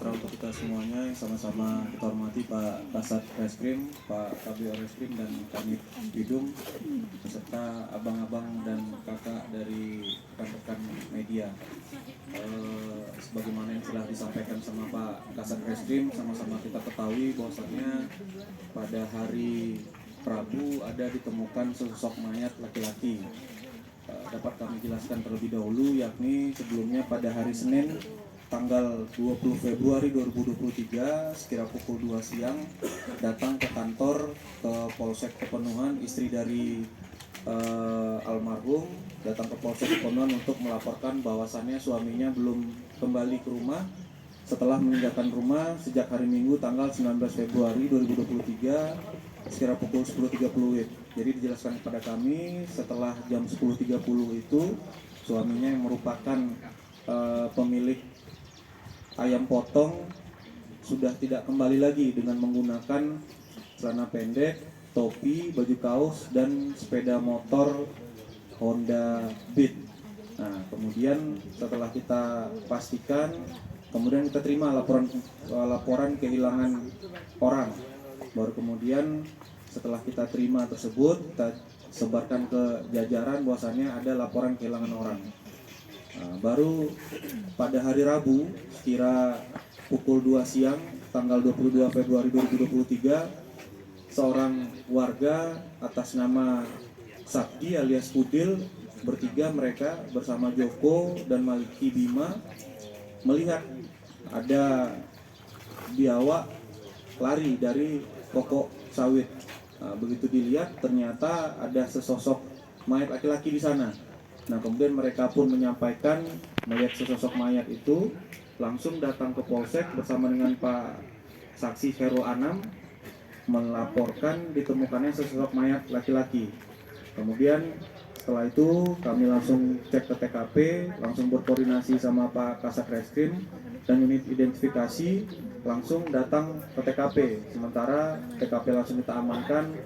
sejahtera untuk kita semuanya yang sama-sama kita hormati Pak Kasat Reskrim, Pak Kabio Reskrim dan Kanit Bidum beserta abang-abang dan kakak dari rekan-rekan media. Sebagaimana yang telah disampaikan sama Pak Kasat Reskrim, sama-sama kita ketahui bahwasannya pada hari Rabu ada ditemukan sesosok mayat laki-laki. Dapat kami jelaskan terlebih dahulu, yakni sebelumnya pada hari Senin tanggal 20 Februari 2023 sekira pukul 2 siang datang ke kantor ke Polsek Pepenuhan, istri dari almarhum datang ke Polsek Pepenuhan untuk melaporkan bahwasannya suaminya belum kembali ke rumah setelah meninggalkan rumah sejak hari Minggu tanggal 19 Februari 2023 sekira pukul 10.30 WIB. Jadi dijelaskan kepada kami setelah jam 10.30 itu suaminya yang merupakan pemilik ayam potong sudah tidak kembali lagi dengan menggunakan celana pendek, topi, baju kaos, dan sepeda motor Honda Beat. Nah, kemudian setelah kita pastikan, kemudian kita terima laporan kehilangan orang. Baru kemudian setelah kita terima tersebut, kita sebarkan ke jajaran bahwasannya ada laporan kehilangan orang. Nah, baru pada hari Rabu sekira pukul 2 siang tanggal 22 Februari 2023 seorang warga atas nama Sakti alias Udil bertiga mereka bersama Joko dan Maliki Bima melihat ada biawak lari dari pokok sawit. Nah, begitu dilihat ternyata ada sesosok mayat laki-laki di sana. Nah, kemudian mereka pun menyampaikan melihat sesosok mayat itu, langsung datang ke Polsek bersama dengan Pak Saksi Heru Anam melaporkan ditemukannya sesosok mayat laki-laki. Kemudian setelah itu kami langsung cek ke TKP, langsung berkoordinasi sama Pak Kasat Reskrim dan unit identifikasi langsung datang ke TKP. Sementara TKP langsung kita amankan,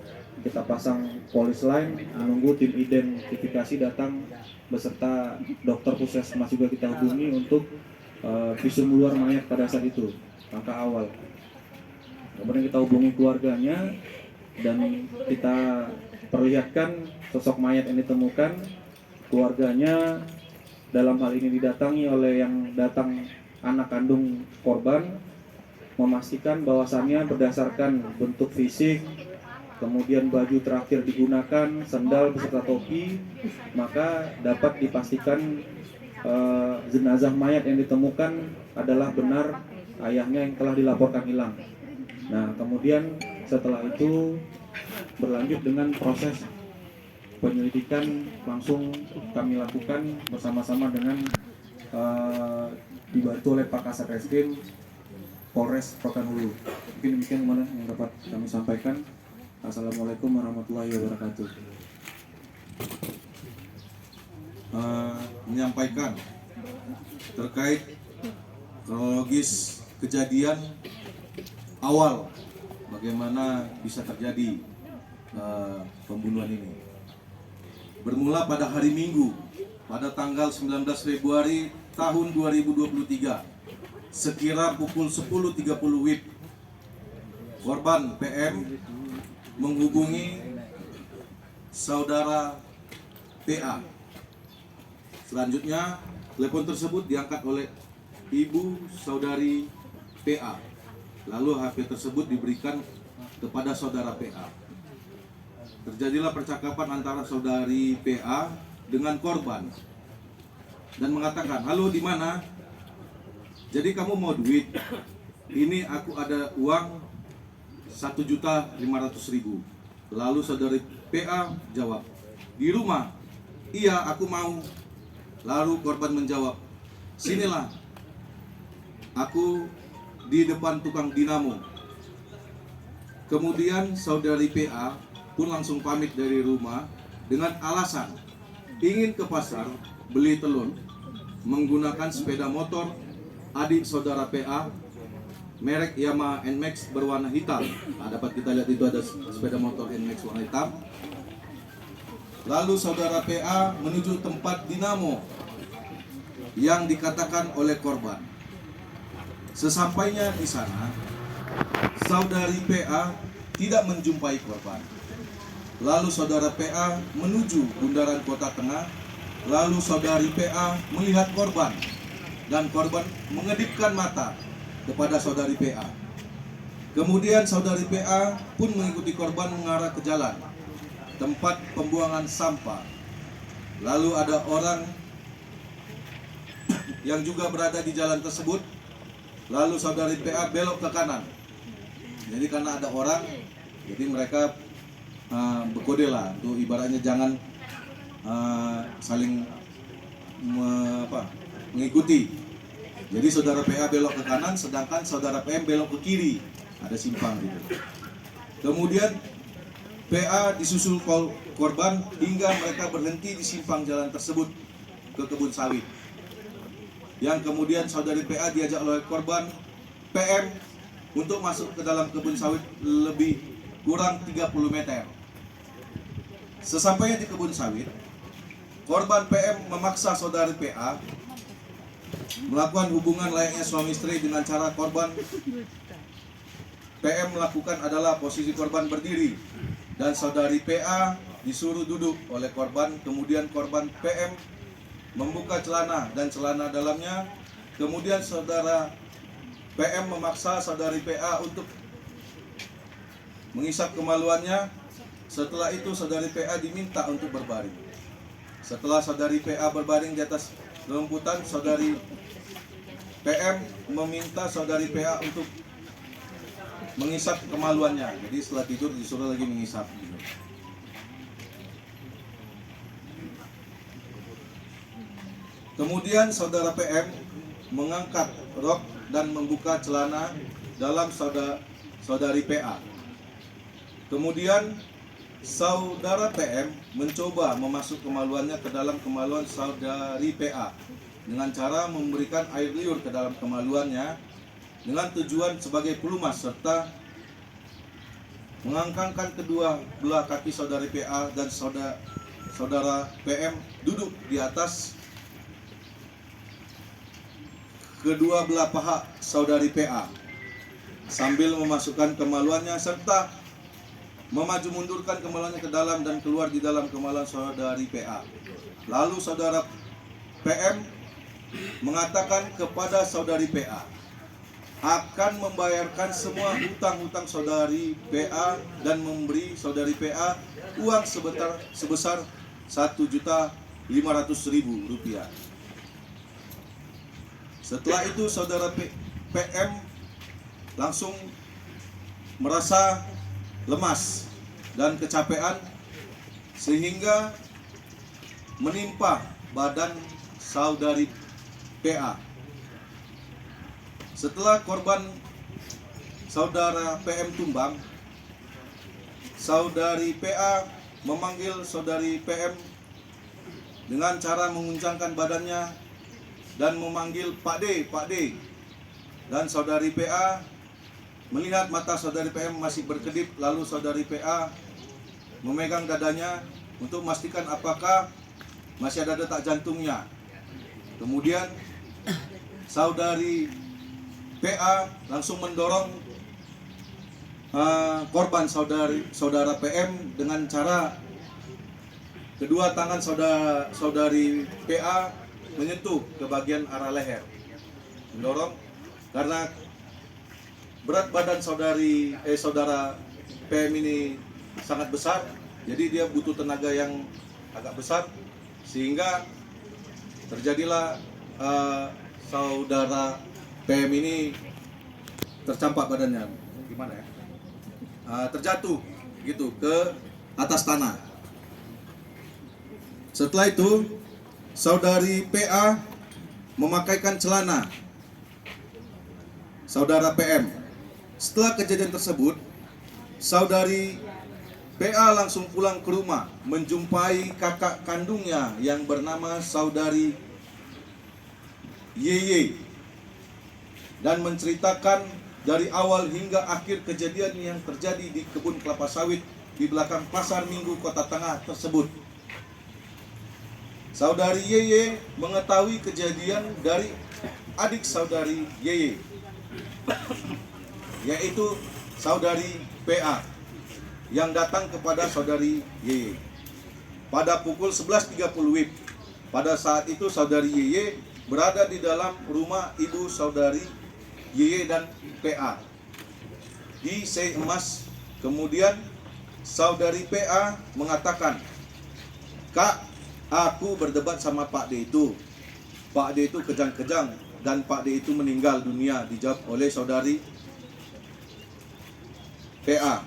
kita pasang polis lain, menunggu tim identifikasi datang beserta dokter puskesmas juga kita hubungi untuk visum luar mayat pada saat itu, langkah awal. Kemudian kita hubungi keluarganya dan kita perlihatkan sosok mayat yang ditemukan. Keluarganya dalam hal ini didatangi oleh yang datang anak kandung korban, memastikan bahwasannya berdasarkan bentuk fisik, kemudian baju terakhir digunakan, sendal beserta topi, maka dapat dipastikan jenazah mayat yang ditemukan adalah benar ayahnya yang telah dilaporkan hilang. Nah, kemudian setelah itu berlanjut dengan proses penyelidikan langsung kami lakukan bersama-sama dengan dibantu oleh Pak Kasat Reskrim Polres Rokan Hulu. Mungkin demikian yang dapat kami sampaikan. Assalamualaikum warahmatullahi wabarakatuh. Menyampaikan terkait kronologis kejadian awal bagaimana bisa terjadi pembunuhan ini. Bermula pada hari Minggu pada tanggal 19 Februari tahun 2023 sekira pukul 10.30 WIB, korban PM menghubungi saudara PA. Selanjutnya, telepon tersebut diangkat oleh ibu saudari PA. Lalu HP tersebut diberikan kepada saudara PA. Terjadilah percakapan antara saudari PA dengan korban dan mengatakan, "Halo, di mana? Jadi kamu mau duit? Ini aku ada uang 1.500.000. Lalu saudari PA jawab, "Di rumah?" "Iya, aku mau." Lalu korban menjawab, "Sinilah, aku di depan tukang dinamo." Kemudian saudari PA pun langsung pamit dari rumah dengan alasan ingin ke pasar beli telur menggunakan sepeda motor adik saudara PA merek Yamaha NMAX berwarna hitam. Nah, dapat kita lihat itu ada sepeda motor NMAX warna hitam. Lalu saudara PA menuju tempat dinamo yang dikatakan oleh korban. Sesampainya di sana, saudari PA tidak menjumpai korban. Lalu saudara PA menuju bundaran Kota Tengah. Lalu saudari PA melihat korban dan korban mengedipkan mata kepada saudari PA. Kemudian saudari PA pun mengikuti korban mengarah ke jalan tempat pembuangan sampah. Lalu ada orang yang juga berada di jalan tersebut. Lalu saudari PA belok ke kanan. Jadi karena ada orang, jadi mereka berkode lah untuk ibaratnya jangan saling mengikuti. Jadi saudara PA belok ke kanan, sedangkan saudara PM belok ke kiri. Ada simpang gitu. Kemudian PA disusul korban hingga mereka berhenti di simpang jalan tersebut ke kebun sawit. Yang kemudian saudari PA diajak oleh korban PM untuk masuk ke dalam kebun sawit lebih kurang 30 meter. Sesampainya di kebun sawit, korban PM memaksa saudari PA melakukan hubungan layaknya suami istri dengan cara korban PM melakukan adalah posisi korban berdiri dan saudari PA disuruh duduk oleh korban. Kemudian korban PM membuka celana dan celana dalamnya. Kemudian saudara PM memaksa saudari PA untuk menghisap kemaluannya. Setelah itu saudari PA diminta untuk berbaring. Setelah saudari PA berbaring di atas rumputan, saudari PM meminta saudari PA untuk menghisap kemaluannya. Jadi setelah tidur disuruh lagi menghisap gitu. Kemudian saudara PM mengangkat rok dan membuka celana dalam saudari PA. Kemudian saudara PM mencoba memasuk kemaluannya ke dalam kemaluan saudari PA dengan cara memberikan air liur ke dalam kemaluannya dengan tujuan sebagai pelumas serta mengangkangkan kedua belah kaki saudari PA dan saudara PM duduk di atas kedua belah paha saudari PA sambil memasukkan kemaluannya serta memaju mundurkan kemaluannya ke dalam dan keluar di dalam kemaluan saudari PA. Lalu saudara PM mengatakan kepada saudari PA akan membayarkan semua hutang-hutang saudari PA dan memberi saudari PA uang sebesar 1.500.000 rupiah. Setelah itu saudara PM langsung merasa lemas dan kecapean sehingga menimpa badan saudari PA. Setelah korban saudara PM tumbang, saudari PA memanggil saudari PM dengan cara menguncangkan badannya dan memanggil Pak D, Pak D. Dan saudari PA melihat mata saudari PM masih berkedip, lalu saudari PA memegang dadanya untuk memastikan apakah masih ada detak jantungnya. Kemudian saudari PA langsung mendorong korban saudara PM dengan cara kedua tangan saudari PA menyentuh ke bagian arah leher, mendorong karena berat badan saudara PM ini sangat besar, jadi dia butuh tenaga yang agak besar sehingga terjadilah saudara PM ini tercampak badannya, gimana ya? Terjatuh gitu ke atas tanah. Setelah itu saudari PA memakaikan celana saudara PM. Setelah kejadian tersebut, saudari PA langsung pulang ke rumah menjumpai kakak kandungnya yang bernama saudari YY dan menceritakan dari awal hingga akhir kejadian yang terjadi di kebun kelapa sawit di belakang Pasar Minggu Kota Tengah tersebut. Saudari YY mengetahui kejadian dari adik saudari YY yaitu saudari PA yang datang kepada saudari YY pada pukul 11.30 WIB. Pada saat itu saudari YY berada di dalam rumah ibu saudari YY dan PA di Sei Emas. Kemudian saudari PA mengatakan, "Kak, aku berdebat sama Pak D itu. Pak D itu kejang-kejang dan Pak D itu meninggal dunia." Dijawab oleh saudari PA.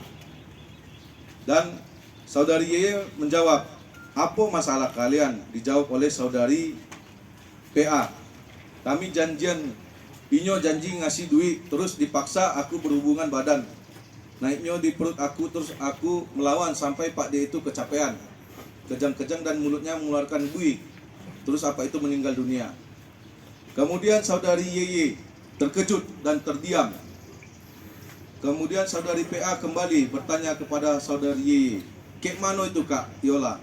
Dan saudari YY menjawab, "Apa masalah kalian?" Dijawab oleh saudari PA, "Kami janjian, Inyo janji ngasih duit, terus dipaksa aku berhubungan badan. Naiknya di perut aku, terus aku melawan sampai Pak D itu kecapean, kejang-kejang dan mulutnya mengeluarkan buih. Terus apa itu meninggal dunia." Kemudian saudari YY terkejut dan terdiam. Kemudian saudari PA kembali bertanya kepada saudari YY, "Kek mano itu Kak Yola?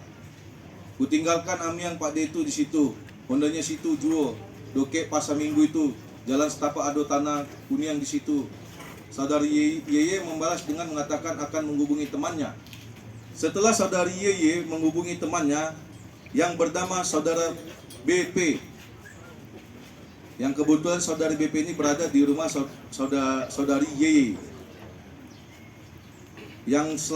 Kutinggalkan Amiang Pak D itu di situ. Hondanya situ juo. Doke pasar minggu itu. Jalan setapak ado tanah Kuniang di situ." Saudari YY membalas dengan mengatakan akan menghubungi temannya. Setelah saudari YY menghubungi temannya yang bernama saudara BP, yang kebetulan saudari BP ini berada di rumah saudari YY. Yang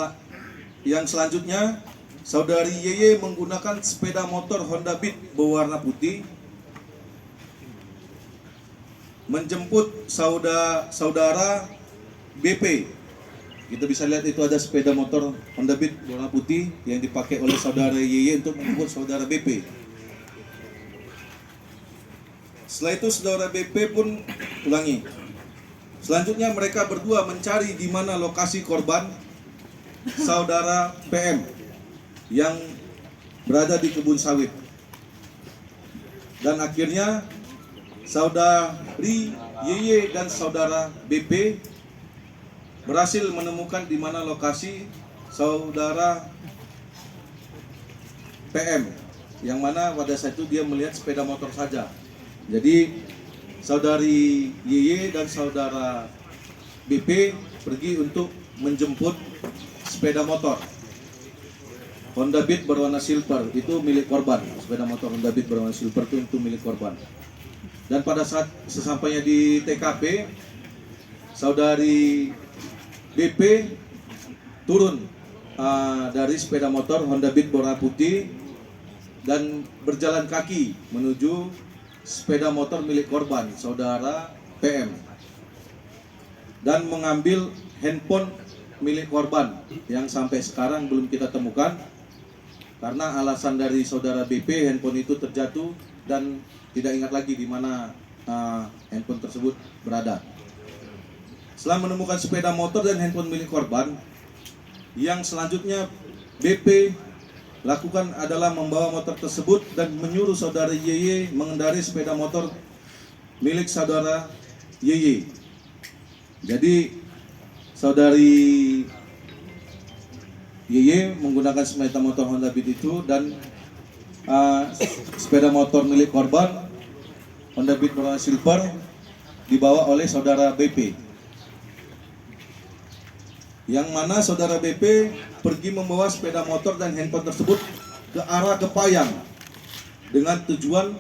selanjutnya saudari YY menggunakan sepeda motor Honda Beat berwarna putih menjemput saudara BP. Kita bisa lihat itu ada sepeda motor Honda Beat warna putih yang dipakai oleh saudara YY untuk menjemput saudara BP. Setelah itu saudara BP pun ulangi. Selanjutnya mereka berdua mencari di mana lokasi korban saudara PM yang berada di kebun sawit. Dan akhirnya saudari YY dan saudara BP berhasil menemukan di mana lokasi saudara PM, yang mana pada saat itu dia melihat sepeda motor saja. Jadi saudari YY dan saudara BP pergi untuk menjemput sepeda motor Honda Beat berwarna silver, itu milik korban. Sepeda motor Honda Beat berwarna silver itu milik korban. Dan pada saat sesampainya di TKP, saudari BP turun dari sepeda motor Honda Beat berwarna putih dan berjalan kaki menuju sepeda motor milik korban, saudara PM, dan mengambil handphone milik korban yang sampai sekarang belum kita temukan karena alasan dari saudara BP, handphone itu terjatuh dan tidak ingat lagi di mana handphone tersebut berada. Setelah menemukan sepeda motor dan handphone milik korban, yang selanjutnya BP lakukan adalah membawa motor tersebut dan menyuruh saudara YY mengendarai sepeda motor milik saudara YY. Jadi saudari YY menggunakan sepeda motor Honda Beat itu dan sepeda motor milik korban Honda Beat berwarna silver dibawa oleh saudara BP, yang mana saudara BP pergi membawa sepeda motor dan handphone tersebut ke arah Kepayang dengan tujuan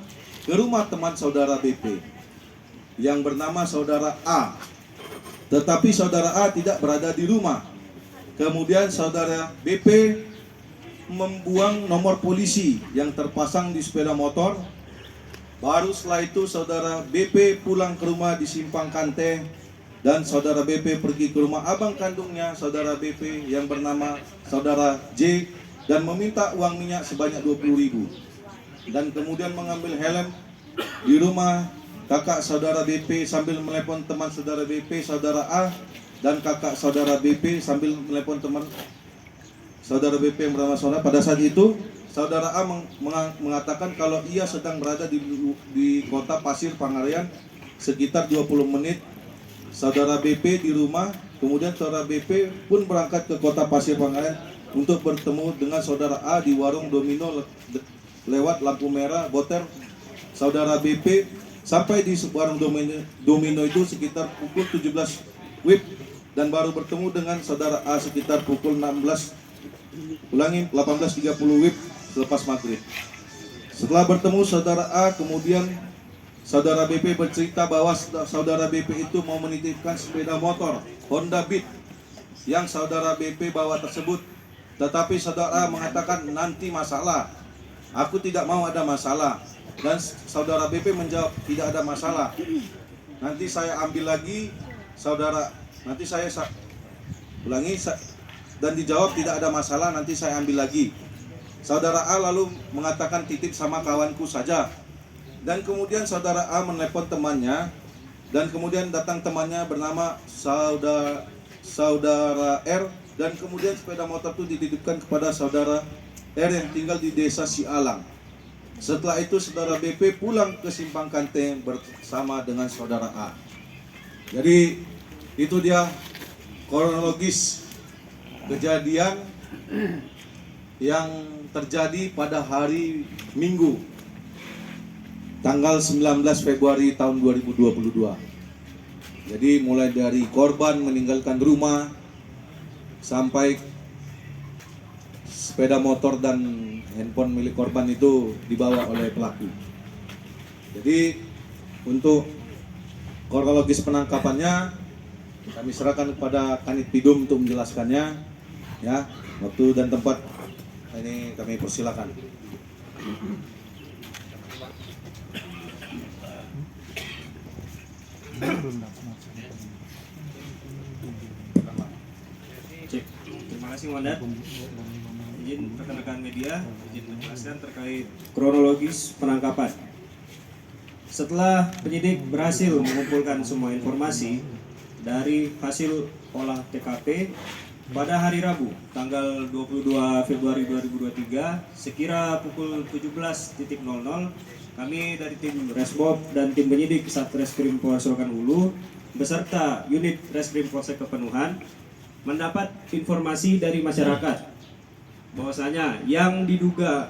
ke rumah teman saudara BP yang bernama saudara A. Tetapi saudara A tidak berada di rumah. Kemudian saudara BP membuang nomor polisi yang terpasang di sepeda motor. Baru setelah itu saudara BP pulang ke rumah di Simpang Kante dan saudara BP pergi ke rumah abang kandungnya saudara BP yang bernama saudara J dan meminta uang minyak sebanyak 20.000 dan kemudian mengambil helm di rumah kakak saudara BP sambil menelepon teman saudara BP, saudara A, dan kakak saudara BP sambil menelepon teman saudara BP yang bernama saudara. Pada saat itu saudara A mengatakan kalau ia sedang berada di kota Pasir Pangarian sekitar 20 menit. Saudara BP di rumah, kemudian saudara BP pun berangkat ke kota Pasir Pangarian untuk bertemu dengan saudara A di warung Domino lewat lampu merah Boter. Saudara BP Sampai di warung domino itu sekitar pukul 17 WIB dan baru bertemu dengan saudara A sekitar pukul 18.30 WIB selepas maghrib. Setelah bertemu saudara A, kemudian saudara BP bercerita bahwa saudara BP itu mau menitipkan sepeda motor Honda Beat yang saudara BP bawa tersebut. Tetapi saudara A mengatakan nanti masalah. Aku tidak mau ada masalah. Dan saudara BP menjawab tidak ada masalah. Nanti saya ambil lagi, saudara. Nanti saya ulangi dan dijawab tidak ada masalah. Nanti saya ambil lagi. Saudara A lalu mengatakan titip sama kawanku saja. Dan kemudian saudara A menelepon temannya. Dan kemudian datang temannya bernama saudara R. Dan kemudian sepeda motor itu dititipkan kepada saudara R yang tinggal di desa Sialang. Setelah itu saudara BP pulang ke Simpang Kante bersama dengan saudara A. Jadi itu dia kronologis kejadian yang terjadi pada hari Minggu tanggal 19 Februari tahun 2022. Jadi mulai dari korban meninggalkan rumah sampai sepeda motor dan handphone milik korban itu dibawa oleh pelaku. Jadi untuk kronologis penangkapannya kami serahkan kepada Kanit Pidum untuk menjelaskannya. Ya, waktu dan tempat ini kami persilakan. Terima kasih Mandat. Izin rekan-rekan media, izin menjelaskan terkait kronologis penangkapan. Setelah penyidik berhasil mengumpulkan semua informasi dari hasil olah TKP pada hari Rabu, tanggal 22 Februari 2023, sekira pukul 17.00, kami dari tim Resmob dan tim penyidik Satreskrim Polres Rokan Hulu beserta unit Reskrim Polsek Kepenuhan mendapat informasi dari masyarakat bahwasanya yang diduga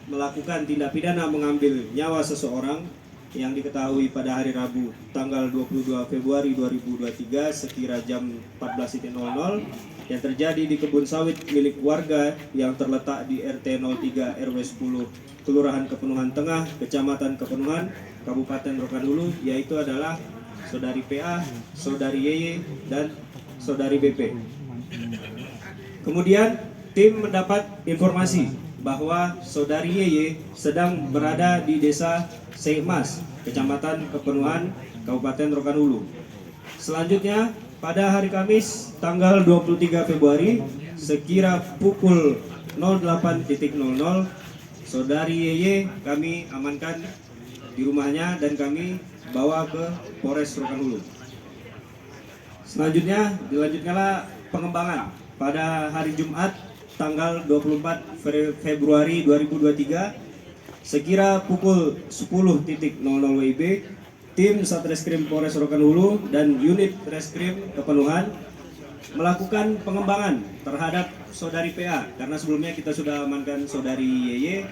melakukan tindak pidana mengambil nyawa seseorang yang diketahui pada hari Rabu tanggal 22 Februari 2023 sekira jam 14.00 yang terjadi di kebun sawit milik warga yang terletak di RT 03 RW 10 Kelurahan Kepenuhan Tengah, Kecamatan Kepenuhan, Kabupaten Rokan Hulu, yaitu adalah saudari PA, saudari YY, dan saudari BP. Kemudian tim mendapat informasi bahwa saudari YY sedang berada di desa Seimas, Kecamatan Kepenuhan, Kabupaten Rokan Hulu. Selanjutnya, pada hari Kamis, tanggal 23 Februari, sekira pukul 08.00, saudari YY kami amankan di rumahnya dan kami bawa ke Polres Rokan Hulu. Selanjutnya, dilanjutkanlah pengembangan pada hari Jumat, tanggal 24 Februari 2023 sekira pukul 10.00 WIB, tim Satreskrim Polres Rokan Hulu dan unit Reskrim Kepenuhan melakukan pengembangan terhadap saudari PA karena sebelumnya kita sudah amankan saudari YY.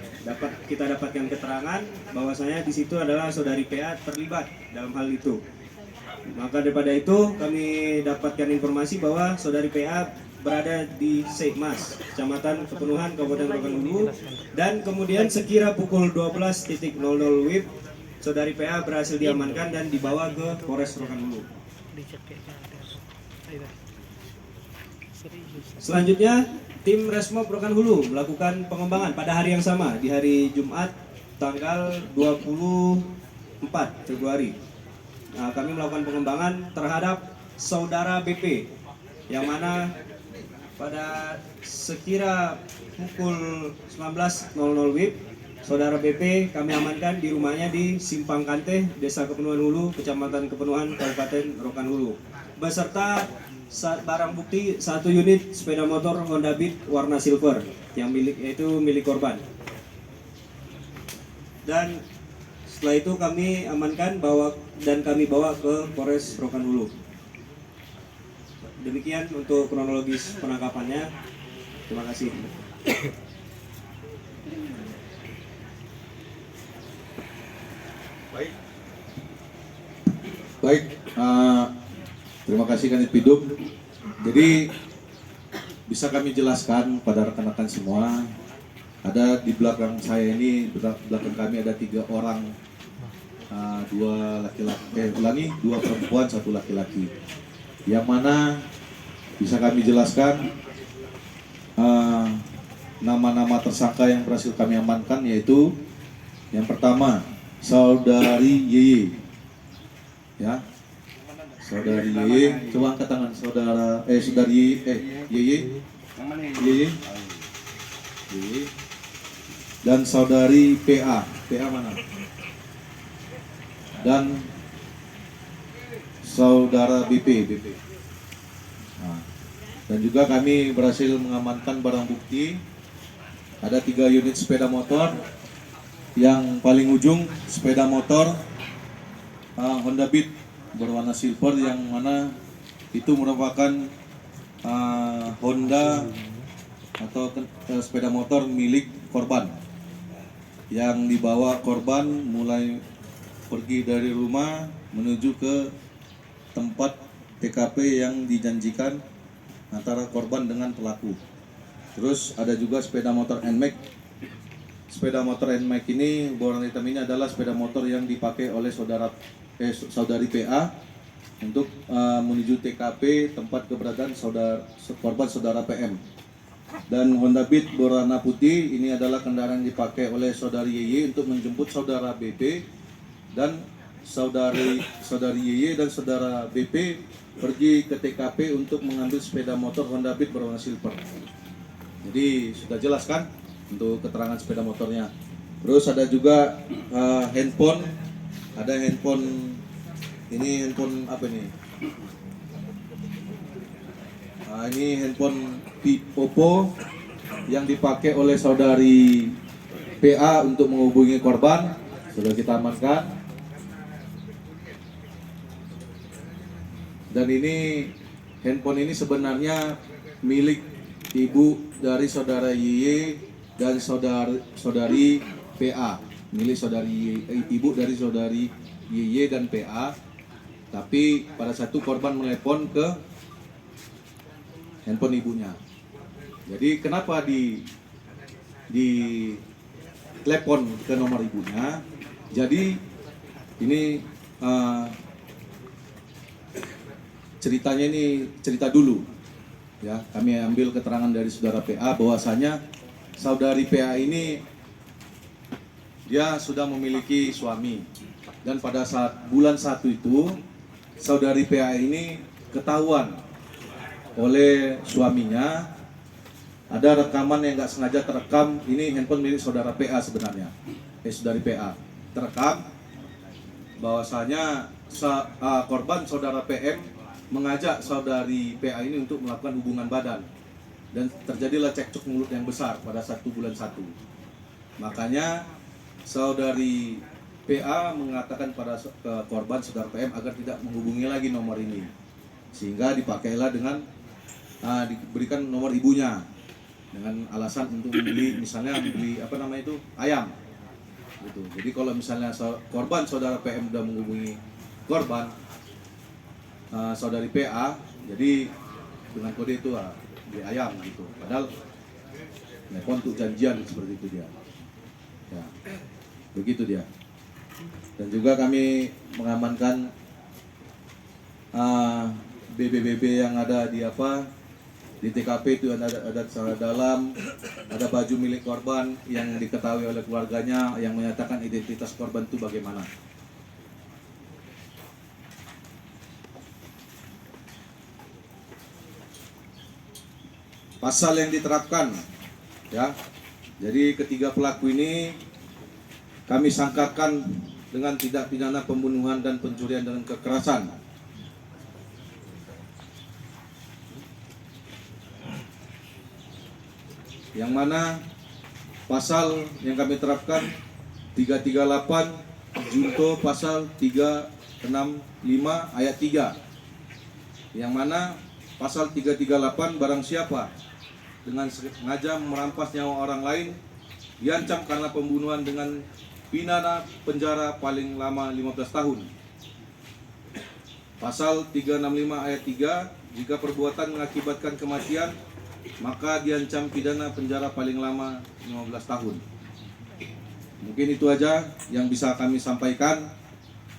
Kita dapatkan keterangan bahwasanya di situ adalah saudari PA terlibat dalam hal itu. Maka daripada itu kami dapatkan informasi bahwa saudari PA berada di Seimas, Kecamatan Kepenuhan, Kabupaten Rokan Hulu, dan kemudian sekira pukul 12.00 WIB, saudari PA berhasil diamankan dan dibawa ke Polres Rokan Hulu. Selanjutnya, tim Resmob Rokan Hulu melakukan pengembangan pada hari yang sama, di hari Jumat, tanggal 24 Februari. Nah, kami melakukan pengembangan terhadap saudara BP, yang mana pada sekira pukul 19.00 WIB, saudara BP kami amankan di rumahnya di Simpang Kante, Desa Kepenuhan Hulu, Kecamatan Kepenuhan, Kabupaten Rokan Hulu, beserta barang bukti 1 unit sepeda motor Honda Beat warna silver yang milik korban. Dan setelah itu kami amankan dan kami bawa ke Polres Rokan Hulu. Demikian untuk kronologis penangkapannya. Terima kasih. Baik. Baik, terima kasih Kanit Pidum. Jadi bisa kami jelaskan pada rekan-rekan semua, ada di belakang saya ini, belakang kami ada 3 orang, 2 laki-laki, 2 perempuan, 1 laki-laki. Yang mana bisa kami jelaskan nama-nama tersangka yang berhasil kami amankan, yaitu yang pertama Saudari Yeye, ya, Saudari Yeye, coba angkat tangan Saudari Yeye, Yeye, dan Saudari PA mana? Dan Saudara BP. Nah, dan juga kami berhasil mengamankan barang bukti, ada 3 unit sepeda motor. Yang paling ujung sepeda motor Honda Beat berwarna silver, yang mana itu merupakan Honda atau sepeda motor milik korban, yang dibawa korban mulai pergi dari rumah menuju ke tempat TKP yang dijanjikan antara korban dengan pelaku. Terus ada juga sepeda motor NMAX. Sepeda motor NMAX ini berwarna hitam ini adalah sepeda motor yang dipakai oleh saudari PA untuk menuju TKP tempat keberadaan korban saudara PM. Dan Honda Beat berwarna putih ini adalah kendaraan yang dipakai oleh saudari Yeye untuk menjemput saudara BP, dan saudari Yeye dan saudara BP pergi ke TKP untuk mengambil sepeda motor Honda Beat berwarna silver. Jadi sudah jelas kan untuk keterangan sepeda motornya. Terus ada juga handphone. Ada handphone, ini handphone apa nih? Ini handphone Oppo yang dipakai oleh saudari PA untuk menghubungi korban. Sudah kita amankan. Dan ini handphone ini sebenarnya milik ibu dari saudara Yeye dan saudari PA, milik ibu dari saudari Yeye dan PA. Tapi pada satu korban menelepon ke handphone ibunya. Jadi kenapa di telepon ke nomor ibunya? Jadi ini ceritanya ini cerita dulu, ya. Kami ambil keterangan dari saudara PA bahwasanya saudari PA ini dia sudah memiliki suami, dan pada saat bulan 1 itu saudari PA ini ketahuan oleh suaminya. Ada rekaman yang nggak sengaja terekam, ini handphone milik saudara PA sebenarnya, saudari PA terekam bahwasanya korban saudara PM mengajak saudari PA ini untuk melakukan hubungan badan, dan terjadilah cekcok mulut yang besar pada 1 bulan 1. Makanya saudari PA mengatakan pada korban saudara PM agar tidak menghubungi lagi nomor ini, sehingga dipakailah dengan diberikan nomor ibunya dengan alasan untuk membeli, misalnya membeli ayam gitu. Jadi kalau misalnya korban saudara PM sudah menghubungi korban saudari PA, jadi dengan kode itu beli ayam gitu. Padahal telepon untuk janjian seperti itu dia. Ya, begitu dia. Dan juga kami mengamankan BB yang ada di TKP itu, ada celana dalam, ada baju milik korban yang diketahui oleh keluarganya yang menyatakan identitas korban itu bagaimana. Pasal yang diterapkan, ya. Jadi ketiga pelaku ini kami sangkakan dengan tindak pidana pembunuhan dan pencurian dengan kekerasan. Yang mana pasal yang kami terapkan 338 junto pasal 365 ayat 3. Yang mana pasal 338 barang siapa dengan sengaja merampas nyawa orang lain diancam karena pembunuhan dengan pidana penjara paling lama 15 tahun. Pasal 365 ayat 3, jika perbuatan mengakibatkan kematian, maka diancam pidana penjara paling lama 15 tahun. Mungkin itu aja yang bisa kami sampaikan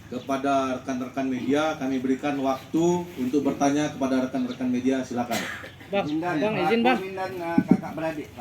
kepada rekan-rekan media. Kami berikan waktu untuk bertanya kepada rekan-rekan media, silakan. Bang, izin bang. Kakak beradik.